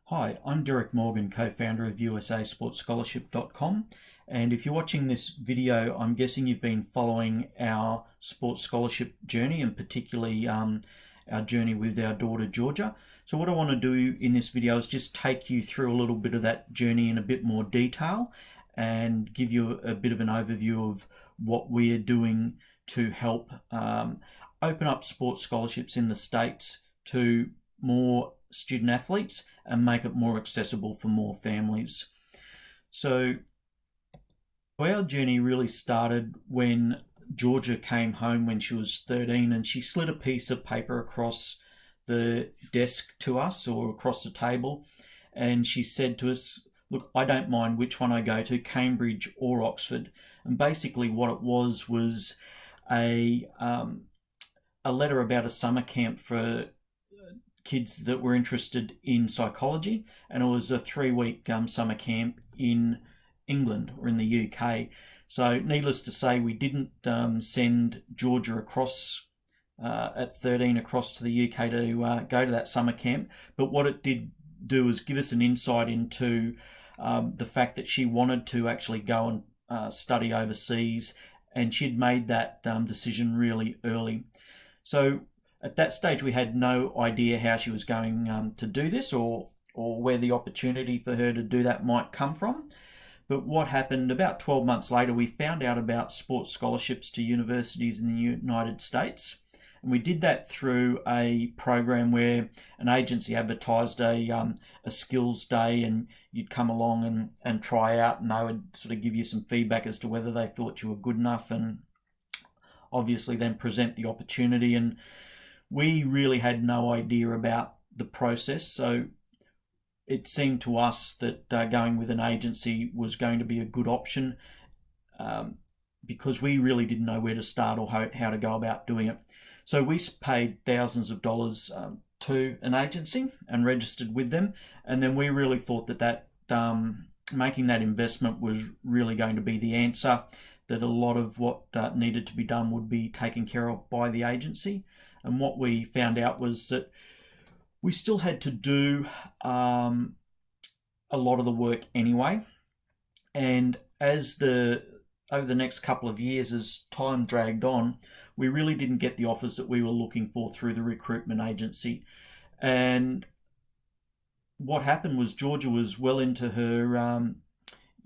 Hi, I'm Derek Morgan, co-founder of USASportsscholarship.com, and if you're watching this video, I'm guessing you've been following our sports scholarship journey, and particularly our journey with our daughter Georgia. So what I want to do in this video is just take you through a little bit of that journey in a bit more detail and give you a bit of an overview of what we're doing to help open up sports scholarships in the States to more student athletes and make it more accessible for more families. So our journey really started when Georgia came home when she was 13, and she slid a piece of paper across the desk to us, or across the table, and she said to us, "Look, I don't mind which one I go to, Cambridge or Oxford." And basically what it was a letter about a summer camp for kids that were interested in psychology, and it was a 3-week summer camp in England or in the UK. So needless to say, we didn't send Georgia across at 13 across to the UK to go to that summer camp, but what it did do is give us an insight into the fact that she wanted to actually go and study overseas, and she'd made that decision really early. So at that stage, we had no idea how she was going to do this, or where the opportunity for her to do that might come from. But what happened about 12 months later, we found out about sports scholarships to universities in the United States. And we did that through a program where an agency advertised a skills day, and you'd come along and try out, and they would sort of give you some feedback as to whether they thought you were good enough, and obviously then present the opportunity. And we really had no idea about the process, so it seemed to us that going with an agency was going to be a good option, because we really didn't know where to start or how to go about doing it. So we paid thousands of dollars to an agency and registered with them, and then we really thought that making that investment was really going to be the answer, that a lot of what needed to be done would be taken care of by the agency. And what we found out was that we still had to do a lot of the work anyway. And over the next couple of years, as time dragged on, we really didn't get the offers that we were looking for through the recruitment agency. And what happened was Georgia was well into her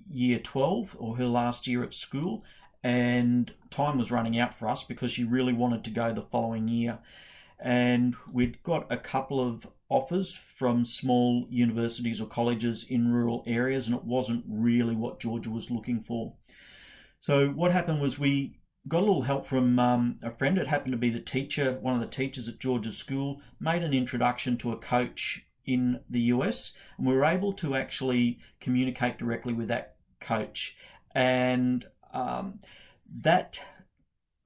year 12, or her last year at school, and time was running out for us because she really wanted to go the following year. And we'd got a couple of offers from small universities or colleges in rural areas, and it wasn't really what Georgia was looking for. So what happened was we got a little help from a friend. It happened to be one of the teachers at Georgia's school, made an introduction to a coach in the US, and we were able to actually communicate directly with that coach, and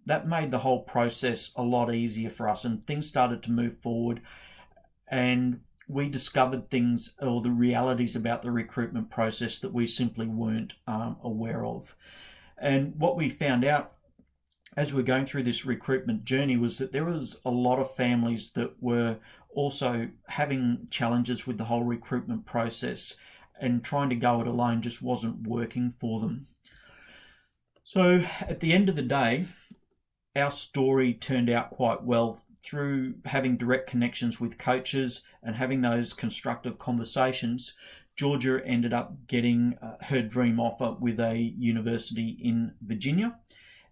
that made the whole process a lot easier for us, and things started to move forward, and we discovered things, or the realities about the recruitment process, that we simply weren't aware of. And what we found out as we were going through this recruitment journey was that there was a lot of families that were also having challenges with the whole recruitment process, and trying to go it alone just wasn't working for them. So at the end of the day, our story turned out quite well through having direct connections with coaches and having those constructive conversations. Georgia ended up getting her dream offer with a university in Virginia,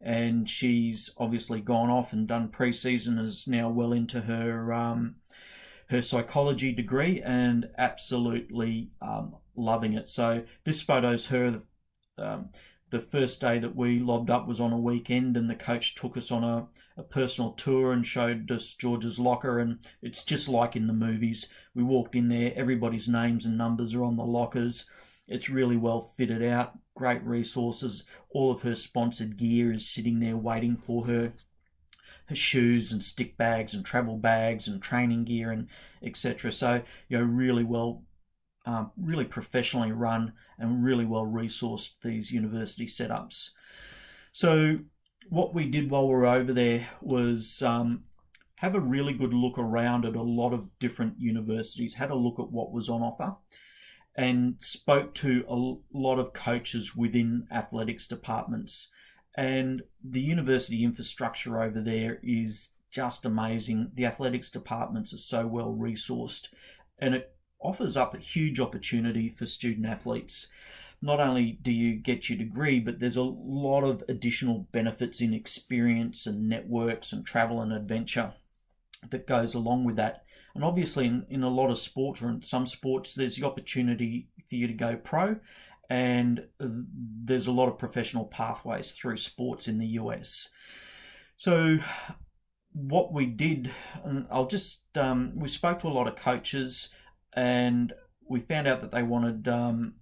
and she's obviously gone off and done pre-season, is now well into her psychology degree, and absolutely loving it. So this photo's her. The first day that we lobbed up was on a weekend, and the coach took us on a personal tour and showed us Georgia's locker, and it's just like in the movies. We walked in there, everybody's names and numbers are on the lockers. It's really well fitted out, great resources. All of her sponsored gear is sitting there waiting for her. Her shoes and stick bags and travel bags and training gear and etc. So, really well, really professionally run and really well resourced, these university setups. So what we did while we were over there was have a really good look around at a lot of different universities, had a look at what was on offer, and spoke to a lot of coaches within athletics departments. And the university infrastructure over there is just amazing. The athletics departments are so well resourced, and it offers up a huge opportunity for student athletes. Not only do you get your degree, but there's a lot of additional benefits in experience and networks and travel and adventure that goes along with that. And obviously in a lot of sports, or in some sports, there's the opportunity for you to go pro, and there's a lot of professional pathways through sports in the US. So what we did, and we spoke to a lot of coaches, and we found out that they wanted better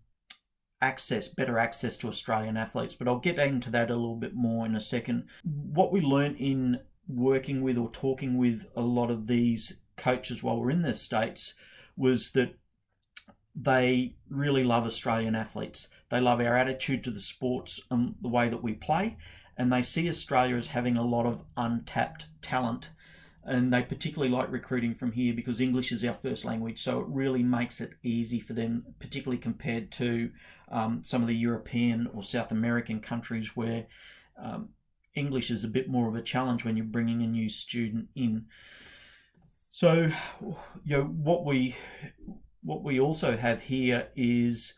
access to Australian athletes, but I'll get into that a little bit more in a second. What we learned in working with or talking with a lot of these coaches while we're in the States was that they really love Australian athletes. They love our attitude to the sports and the way that we play, and they see Australia as having a lot of untapped talent. And they particularly like recruiting from here because English is our first language, so it really makes it easy for them, particularly compared to some of the European or South American countries where English is a bit more of a challenge when you're bringing a new student in. So, what we also have here is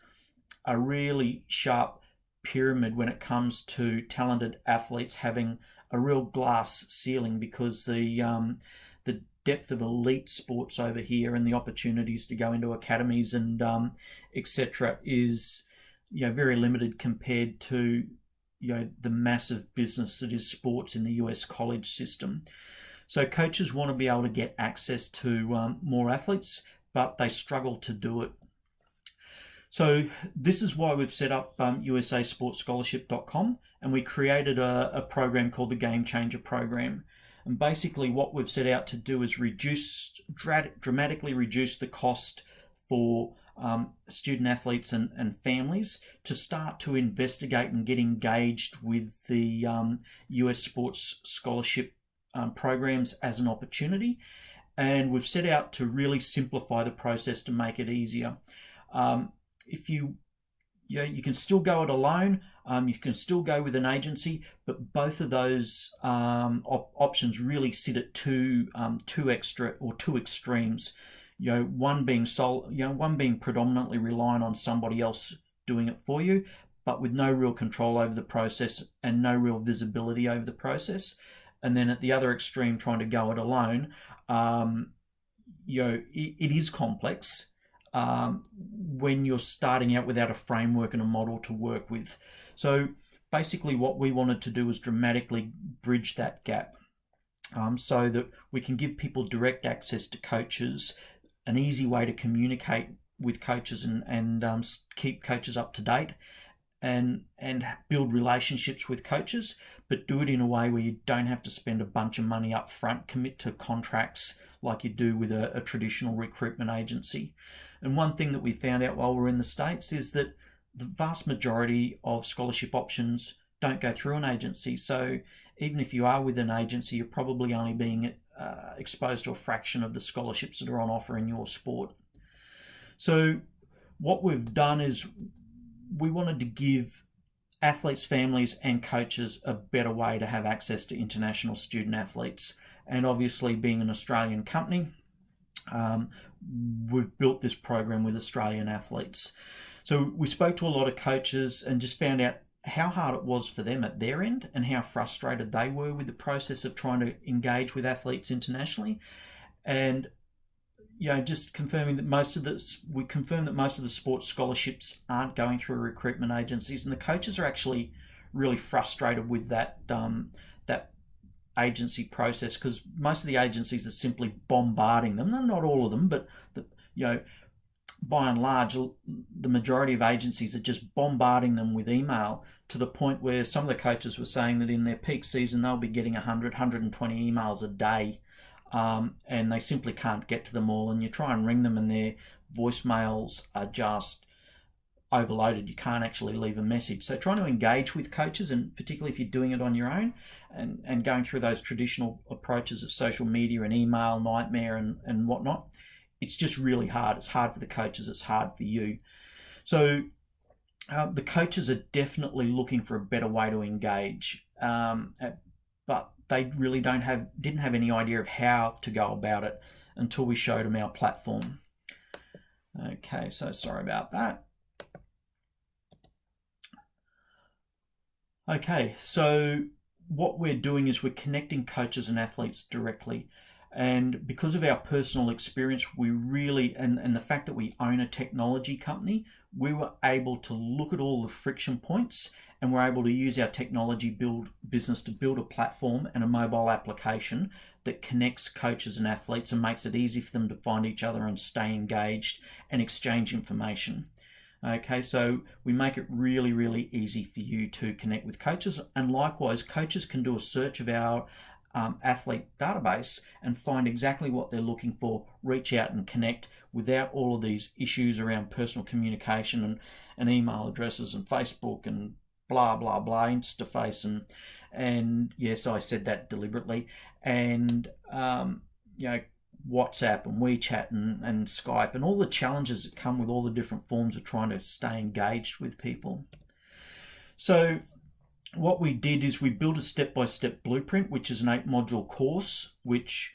a really sharp pyramid when it comes to talented athletes having a real glass ceiling, because the depth of elite sports over here and the opportunities to go into academies and etc. is very limited compared to the massive business that is sports in the US college system. So coaches want to be able to get access to more athletes, but they struggle to do it. So this is why we've set up USASportsScholarship.com, and we created a program called the Game Changer Program. And basically what we've set out to do is dramatically reduce the cost for student athletes and families to start to investigate and get engaged with the US Sports Scholarship programs as an opportunity. And we've set out to really simplify the process to make it easier. If you can still go it alone, you can still go with an agency, but both of those options really sit at two extremes. One being predominantly reliant on somebody else doing it for you, but with no real control over the process and no real visibility over the process. And then at the other extreme, trying to go it alone, it is complex when you're starting out without a framework and a model to work with. So basically what we wanted to do was dramatically bridge that gap so that we can give people direct access to coaches, an easy way to communicate with coaches and keep coaches up to date, and build relationships with coaches, but do it in a way where you don't have to spend a bunch of money up front, commit to contracts like you do with a traditional recruitment agency. And one thing that we found out while we're in the States is that the vast majority of scholarship options don't go through an agency. So even if you are with an agency, you're probably only being exposed to a fraction of the scholarships that are on offer in your sport. So what we've done is we wanted to give athletes, families and coaches a better way to have access to international student athletes. And obviously being an Australian company, we've built this program with Australian athletes. So we spoke to a lot of coaches and just found out how hard it was for them at their end and how frustrated they were with the process of trying to engage with athletes internationally. And just confirming that most of the sports scholarships aren't going through recruitment agencies, and the coaches are actually really frustrated with that agency process, because most of the agencies are simply bombarding them. Not all of them, but by and large, the majority of agencies are just bombarding them with email, to the point where some of the coaches were saying that in their peak season they'll be getting 100, 120 emails a day. And they simply can't get to them all, and you try and ring them and their voicemails are just overloaded. You can't actually leave a message. So trying to engage with coaches, and particularly if you're doing it on your own and going through those traditional approaches of social media and email nightmare and whatnot, it's just really hard. It's hard for the coaches. It's hard for you. So the coaches are definitely looking for a better way to engage, but they really didn't have any idea of how to go about it until we showed them our platform. Okay, so sorry about that. Okay, so what we're doing is we're connecting coaches and athletes directly. And because of our personal experience, we really, and the fact that we own a technology company, we were able to look at all the friction points, and we're able to use our technology business to build a platform and a mobile application that connects coaches and athletes and makes it easy for them to find each other and stay engaged and exchange information. Okay, so we make it really, really easy for you to connect with coaches, and likewise, coaches can do a search of our athlete database and find exactly what they're looking for, reach out and connect without all of these issues around personal communication and email addresses and Facebook and blah, blah, blah, Instaface and yes, I said that deliberately, and WhatsApp and WeChat and Skype and all the challenges that come with all the different forms of trying to stay engaged with people. So what we did is we built a step-by-step blueprint, which is an 8-module course, which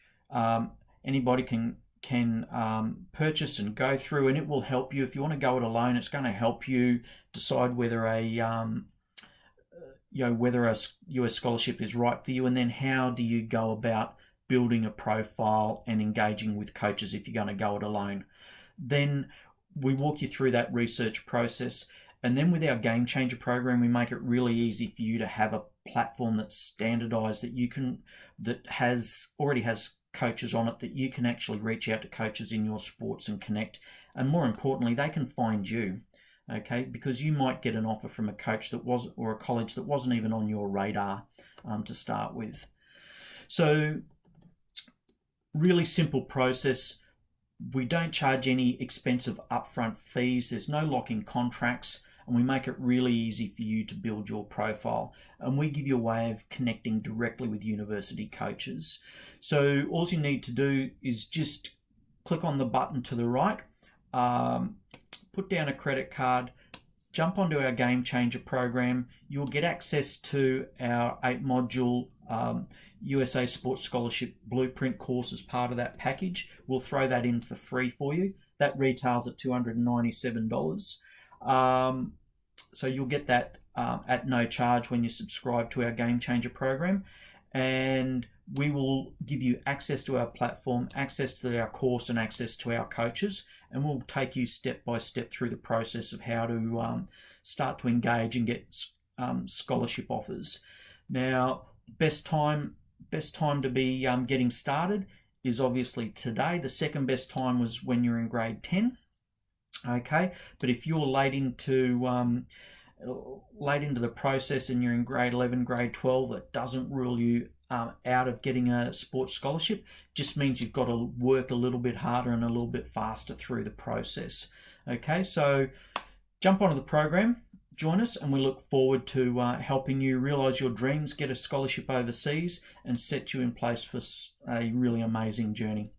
anybody can purchase and go through, and it will help you. If you want to go it alone, it's going to help you decide whether whether a US scholarship is right for you, and then how do you go about building a profile and engaging with coaches if you're going to go it alone. Then we walk you through that research process. And then with our Game Changer program, we make it really easy for you to have a platform that's standardized that already has coaches on it, that you can actually reach out to coaches in your sports and connect. And more importantly, they can find you, okay? Because you might get an offer from a coach or a college that wasn't even on your radar to start with. So really simple process. We don't charge any expensive upfront fees. There's no lock-in contracts, and we make it really easy for you to build your profile. And we give you a way of connecting directly with university coaches. So all you need to do is just click on the button to the right, put down a credit card, jump onto our Game Changer program. You'll get access to our 8-module USA Sports Scholarship Blueprint course as part of that package. We'll throw that in for free for you. That retails at $297. So you'll get that at no charge when you subscribe to our Game Changer program, and we will give you access to our platform, access to our course, and access to our coaches, and we'll take you step by step through the process of how to start to engage and get scholarship offers. Now, best time to be getting started is obviously today. The second best time was when you're in grade 10. Okay, but if you're late into the process and you're in grade 11, grade 12, that doesn't rule you out of getting a sports scholarship. Just means you've got to work a little bit harder and a little bit faster through the process. Okay, so jump onto the program, join us, and we look forward to helping you realize your dreams, get a scholarship overseas, and set you in place for a really amazing journey.